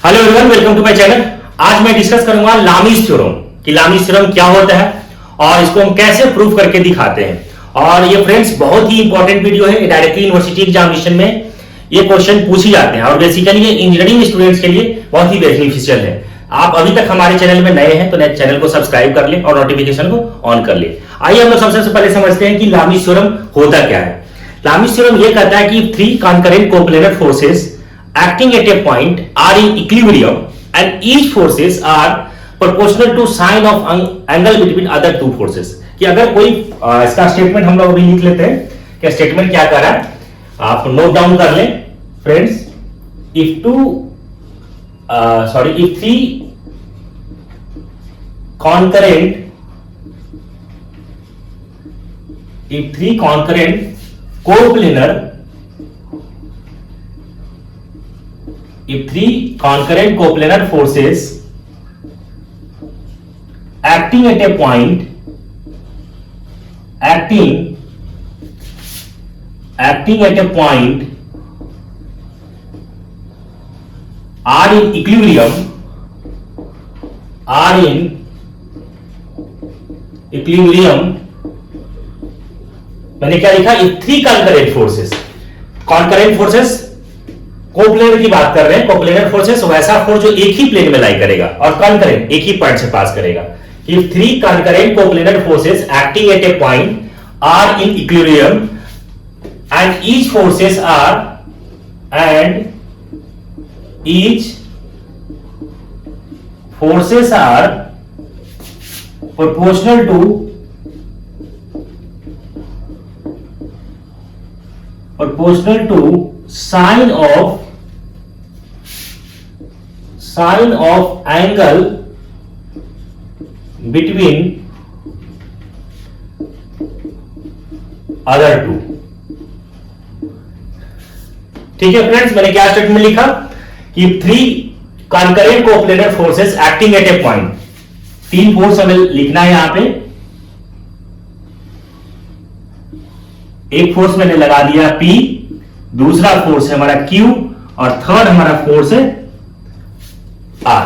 Hello everyone, welcome to my channel. आज मैं discuss करूंगा लामीज थ्योरम कि लामीज थ्योरम क्या होता है और इसको हम कैसे प्रूव करके दिखाते हैं। और ये फ्रेंड्स बहुत ही इंपॉर्टेंट वीडियो है। डायरेक्टली यूनिवर्सिटी एग्जामिनेशन में ये क्वेश्चन पूछे जाते हैं और बेसिकली ये इंजीनियरिंग स्टूडेंट्स के लिए बहुत ही बेनिफिशियल है। आप अभी तक हमारे चैनल में नए हैं तो नए चैनल को सब्सक्राइब कर ले और नोटिफिकेशन को ऑन कर ले। आइए हम लोग सबसे पहले समझते हैं कि लामीज थ्योरम होता क्या है। लामीज थ्योरम ये कहता है कि three concurrent coplanar forces acting at a point are in equilibrium and each forces are proportional to sine of angle between other two forces। कि अगर कोई इसका स्टेटमेंट हम लोग अभी लिख लेते हैं कि स्टेटमेंट क्या कर रहा है, आप नोट डाउन कर लें friends. if three concurrent coplanar if three concurrent coplanar forces acting at a point are in equilibrium मैंने क्या लिखा, if three concurrent forces coplanar की बात कर रहे हैं। कोप्लेनर फोर्सेस वैसा फोर्स जो एक ही प्लेन में लाई करेगा और कॉन्करेंट एक ही पॉइंट से पास करेगा। If three concurrent coplanar forces acting at a point are in equilibrium and each forces are proportional to sine of angle between other two। ठीक है फ्रेंड्स, मैंने क्या स्टेटमेंट लिखा कि three concurrent coplanar forces acting at a point, तीन force हमें लिखना है यहां पे। एक फोर्स मैंने लगा दिया P, दूसरा फोर्स है हमारा Q और थर्ड हमारा फोर्स है R।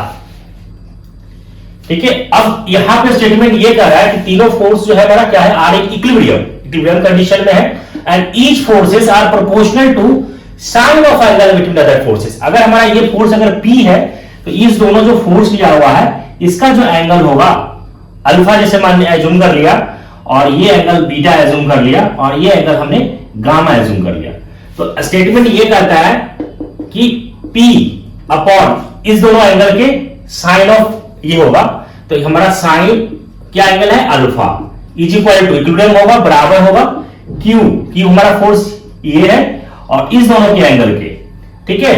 ठीक है, अब यहां पे स्टेटमेंट ये कह रहा है कि तीनों फोर्स जो है हमारा क्या है, आर इन इक्विलिब्रियम कंडीशन में है and each forces are proportional to sine of angle between other forces. अगर हमारा ये फोर्स अगर P है तो इस दोनों जो फोर्स लिया हुआ है इसका जो एंगल होगा अल्फा जैसे मान एज्यूम कर लिया और ये एंगल बीटा एज्यूम कर लिया और ये एंगल हमने गामा एज्यूम कर लिया। तो स्टेटमेंट ये कहता है कि P अपॉन इस दोनों एंगल के साइन ऑफ ये होगा, तो हमारा साइन क्या एंगल है, alpha is equal to equilibrium होगा, बराबर होगा Q हमारा फोर्स ये है और इस दोनों के एंगल के। ठीक है,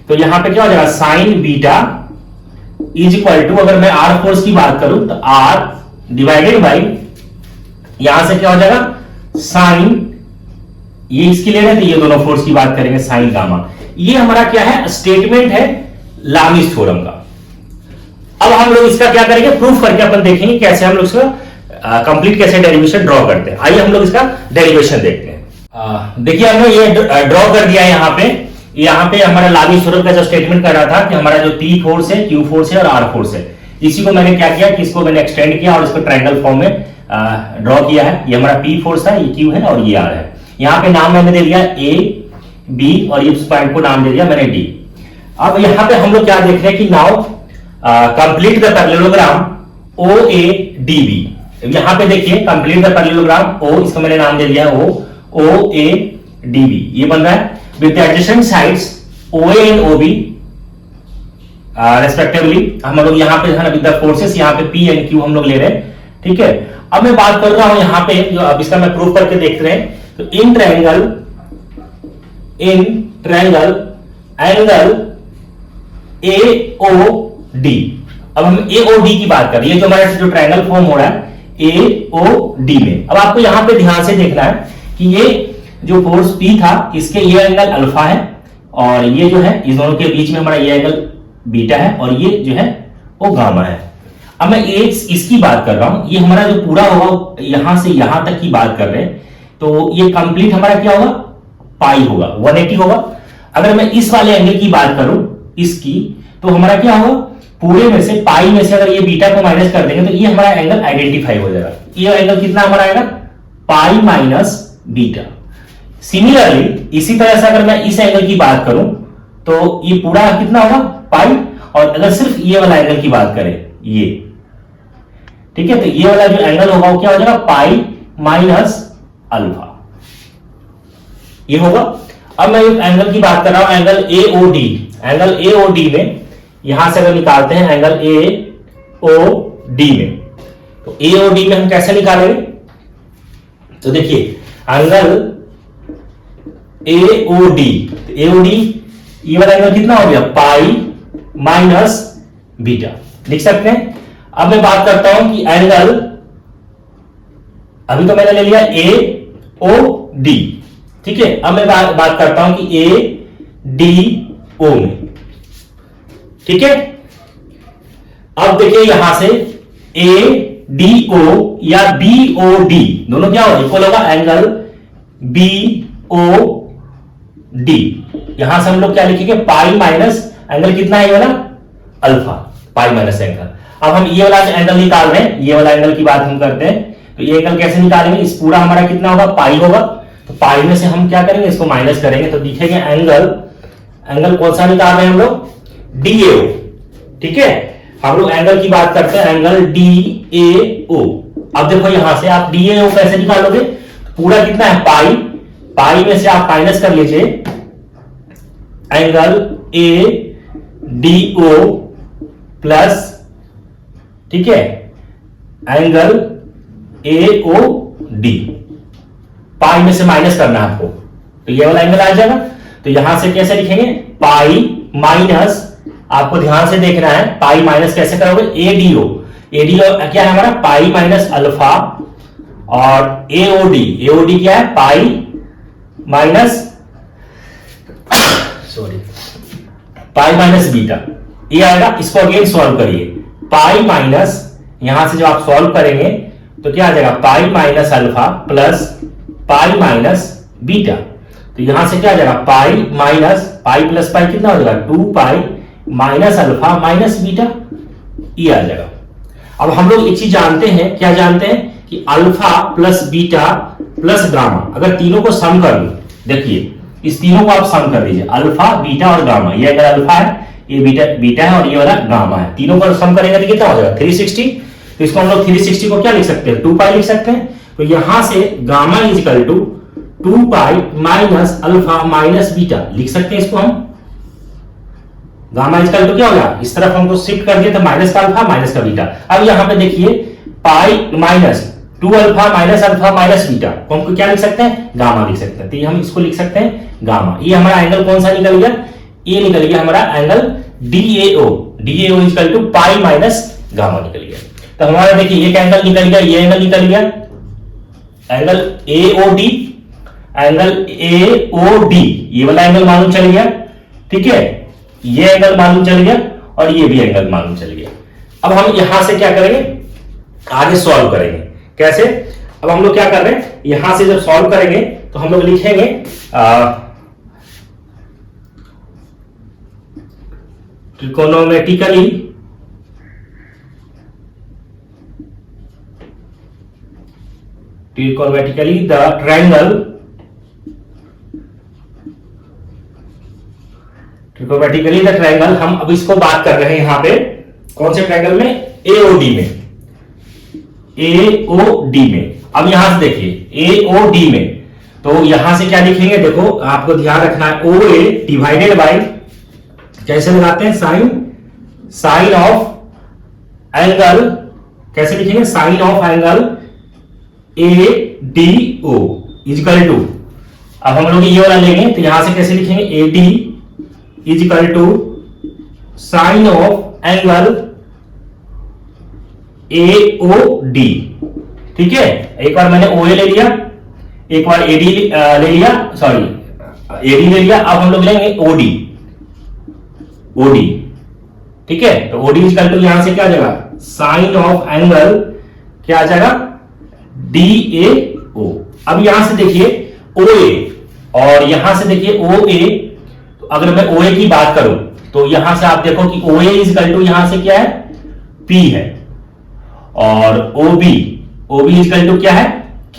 तो यहां पे क्या हो जाएगा, sine beta is equal to, अगर मैं R फोर्स की बात करूं तो R डिवाइडेड बाई यहां से क्या हो जाएगा, साइन ये इसकी ले रहे हैं तो ये दोनों फोर्स की बात करेंगे साइन गामा। ये हमारा क्या है, स्टेटमेंट है लामीज थ्योरम का। अब हम लोग इसका क्या करेंगे, प्रूफ करके अपन देखेंगे कैसे हम लोग इसका कंप्लीट कैसे डेरिवेशन ड्रॉ करते हैं। आइए हम लोग इसका डेरिवेशन देखते हैं। देखिए हमने ये ड्रॉ कर दिया है। यहाँ पे हमारा लामीज थ्योरम का जो स्टेटमेंट कर रहा था कि हमारा जो P फोर्स है, Q फोर्स है और R फोर्स है, इसी को मैंने क्या किया कि इसको मैंने एक्सटेंड किया और इसको ट्रायंगल फॉर्म में ड्रॉ किया है। ये हमारा P फोर्स है, ये Q है और ये R है। यहां पे नाम मैंने दे दिया A, B और इस पॉइंट को नाम दे दिया मैंने D। अब यहां पे हम लोग क्या देख रहे हैं कि now complete the parallelogram OADB। यहां पे देखिए कंप्लीट द पैरेललोग्राम O, इसको मैंने नाम दे दिया OADB। ये बन रहा है with the adjacent sides OA and OB respectively. हम लोग यहां पे विद द फोर्सेस यहां पे P एंड Q हम लोग ले रहे हैं। ठीक है, अब मैं बात कर रहा हूं यहां पे जो अब इसका मैं प्रूफ करके देख रहे हैं। तो इन ट्रायंगल एंगल AOD, अब हम AOD की बात कर रहे हैं। ये जो हमारा जो ट्रायंगल फॉर्म हो रहा है AOD में। अब आपको यहां पे ध्यान से देखना है कि ये जो फोर्स P था इसके ये एंगल अल्फा है और ये जो है इस दोनों के बीच में हमारा ये एंगल बीटा है और ये जो है वो गामा है। अब मैं एक इसकी बात कर रहा हूं, ये हमारा जो पूरा होगा यहां से यहां तक की बात कर रहे हैं, तो ये कंप्लीट हमारा क्या होगा, पाई होगा, 180 होगा। अगर मैं इस वाले एंगल की बात करूं इसकी, तो हमारा क्या होगा, पूरे में से पाई में से अगर ये बीटा को माइनस कर देंगे तो ये हमारा एंगल आइडेंटिफाई हो जाएगा। ये एंगल कितना हमारा आएगा, पाई माइनस बीटा। सिमिलरली इसी तरह से अगर मैं इस एंगल की बात करूं तो ये पूरा कितना होगा, पाई, और अगर सिर्फ ये वाला एंगल की बात करें ये, ठीक है, तो ये वाला जो एंगल होगा वो क्या हो जाएगा, पाई माइनस अल्फा, ये होगा। अब मैं एक एंगल की बात कर रहा हूं, एंगल AOD। एंगल AOD में यहां से अगर निकालते हैं एंगल AOD में, तो AOD में हम कैसे निकालेंगे, तो देखिए एंगल AOD, AOD ये वाला एंगल कितना हो गया, पाई माइनस बीटा, लिख सकते हैं। अब मैं बात करता हूं कि एंगल, अभी तो मैंने ले लिया AOD, ठीक है, अब मैं बात करता हूं कि ADO में, ठीक है। अब देखिए यहां से ADO या BOD दोनों क्या हो, इक्वल होगा एंगल BOD। यहां से हम लोग क्या लिखेंगे, पाई माइनस एंगल कितना है ये वाला, अल्फा, पाई माइनस एंगल। अब हम ये वाला एंगल निकाल रहे हैं, ये वाला एंगल की बात हम करते हैं, तो ये एंगल कैसे निकालेंगे, इस पूरा हमारा कितना होगा, पाई होगा, तो पाई में से हम क्या करेंगे, इसको माइनस करेंगे, तो दिखेंगे एंगल कौन सा निकाल रहे हैं हम लोग, DAO, ठीक है। हम लोग एंगल की बात करते हैं, एंगल DAO। अब देखो यहां से आप DAO कैसे निकालोगे, पूरा कितना है, पाई में से आप माइनस कर लीजिए एंगल ADO प्लस, ठीक है, एंगल AOD, पाई में से माइनस करना है आपको, तो ये वाला एंगल आ जाएगा। तो यहां से कैसे लिखेंगे, पाई माइनस, आपको ध्यान से देखना है, पाई माइनस कैसे करोगे, ADO क्या है हमारा, पाई माइनस अल्फा, और AOD क्या है, pi minus pi minus beta, ये आएगा। इसको अगेन सॉल्व करिए, पाई माइनस, यहां से जब आप सॉल्व करेंगे तो क्या आ जाएगा, पाई minus alpha plus pi minus beta, तो यहां से क्या आ जाएगा, pi minus pi plus pi कितना हो जाएगा, 2 pi minus alpha minus beta, ये आ जाएगा। अब हम लोग एक चीज जानते हैं, क्या जानते हैं कि alpha plus beta plus gamma, अगर तीनों को सम कर लो, देखिए इस तीनों को आप सम कर दीजिए, अल्फा बीटा और गामा, ये अगर अल्फा है, ये बीटा है, और ये वाला गामा है, तीनों को सम करेंगे तो कितना हो जाएगा, 360। तो इसको हम लोग 360 को क्या लिख सकते हैं, 2 पाई लिख सकते हैं। तो यहां से gamma is equal to 2 pi minus alpha minus beta लिख सकते हैं इसको हम। गामा इज इक्वल टू क्या होगा, इस तरफ हमको शिफ्ट कर दिया तो माइनस का अल्फा माइनस का बीटा। अब यहां पे देखिए pi minus 2 alpha minus beta को हमको क्या लिख सकते हैं, गामा लिख सकते हैं, तो ये हम इसको लिख सकते हैं गामा। ये हमारा एंगल कौन सा निकल गया, ये निकल गया हमारा angle DAO is equal to pi minus gamma निकल गया। तो हमारा देखिए एक एंगल निकल गया, ये एंगल निकल गया, एंगल AOD, ये वाला एंगल मालूम चल गया, ठीक है, ये एंगल मालूम चल गया, और ये भी एंगल मालूम चल गया। अब हम यहां से क्या करेंगे, आगे सॉल्व करेंगे, कैसे। अब हम लोग क्या कर रहे हैं, यहां से जब सॉल्व करेंगे तो हम लोग लिखेंगे ट्रिकोनोमेट्रिकली द ट्रायंगल, हम अब इसको बात कर रहे हैं यहां पे कौन से ट्रायंगल में, AOD में। अब यहां से देखिए AOD में, तो यहां से क्या लिखेंगे, देखो आपको ध्यान रखना है, OA डिवाइडेड बाय, कैसे लगाते हैं, साइन ऑफ एंगल, कैसे लिखेंगे, sine of angle ADO is equal to, अब हम लोग ये वाला लेंगे तो यहां से कैसे लिखेंगे, AD is equal to sine of angle AOD, ठीक है। एक बार मैंने OA ले लिया, एक बार AD ले लिया, सॉरी AD ले लिया, अब हम लोग लेंगे OD, ठीक है। तो OD इज इक्वल टू यहां से क्या आ जाएगा, साइन ऑफ एंगल क्या आ जाएगा, DAO। अब यहां से देखिए OA और यहां से देखिए OA, तो अगर मैं OA की बात करूं तो यहां से आप देखो कि OA इजकल टू यहां से क्या है, P है, और OB इजकल टू क्या है,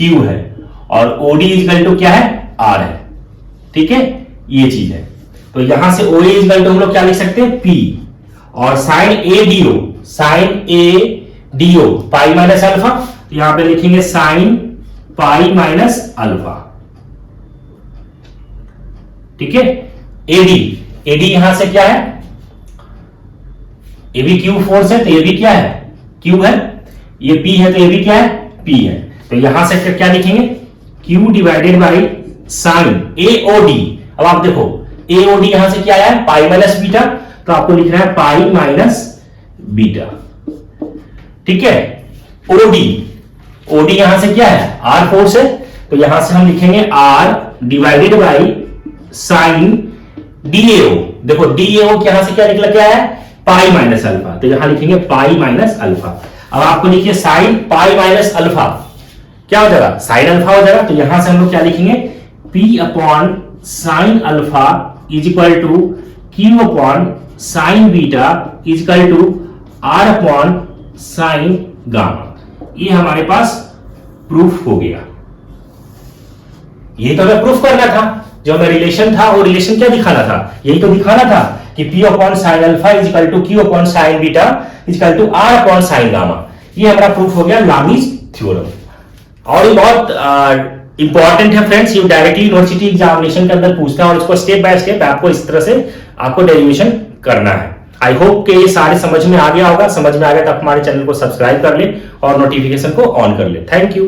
Q है, और OD इजकल टू क्या है, R है। ठीक है, ये चीज है। तो यहां से OA इजकल टू हम लोग क्या लिख सकते हैं, P, और sine ADO pi minus alpha, यहां पे लिखेंगे साइन पाई माइनस अल्फा। ठीक है, AD यहां से क्या है, AB क्यू फोर्स है, तो AB क्या है, Q है, ये P है, तो AB क्या है, P है। तो यहां से फिर क्या लिखेंगे, Q divided by sine AOD। अब आप देखो AOD यहां से क्या आया है, पाई माइनस बीटा, तो आपको लिखना है पाई माइनस बीटा। ठीक है, OD यहां से क्या है, R फोर्स है, तो यहां से हम लिखेंगे R divided by sine DAO। देखो DAO यहां से क्या निकला, क्या है, पाई माइनस अल्फा, तो यहां लिखेंगे पाई माइनस अल्फा। अब आपको लिखिए साइन पाई माइनस अल्फा क्या हो जाएगा, साइन अल्फा हो जाएगा। तो यहां से हम लोग क्या लिखेंगे, P upon sine alpha is equal to Q upon sine beta is equal to R upon sine gamma. ये हमारे पास प्रूफ हो गया। ये तो हमें प्रूफ करना था, जो हमें रिलेशन था वो रिलेशन क्या दिखाना था, यही तो दिखाना था कि P upon sine alpha is equal to Q upon sine beta is equal to R upon sine gamma. ये हमारा प्रूफ हो गया लामीज थ्योरम। और ये बहुत इंपॉर्टेंट है फ्रेंड्स, ये डायरेक्टली यूनिवर्सिटी एग्जामिनेशन के अंदर पूछता है, और उसको स्टेप बाय स्टेप आपको इस तरह से आपको डेरिवेशन करना है। आई होप कि ये सारे समझ में आ गया होगा। समझ में आ गया तो आप हमारे चैनल को सब्सक्राइब कर ले और नोटिफिकेशन को ऑन कर ले। Thank you.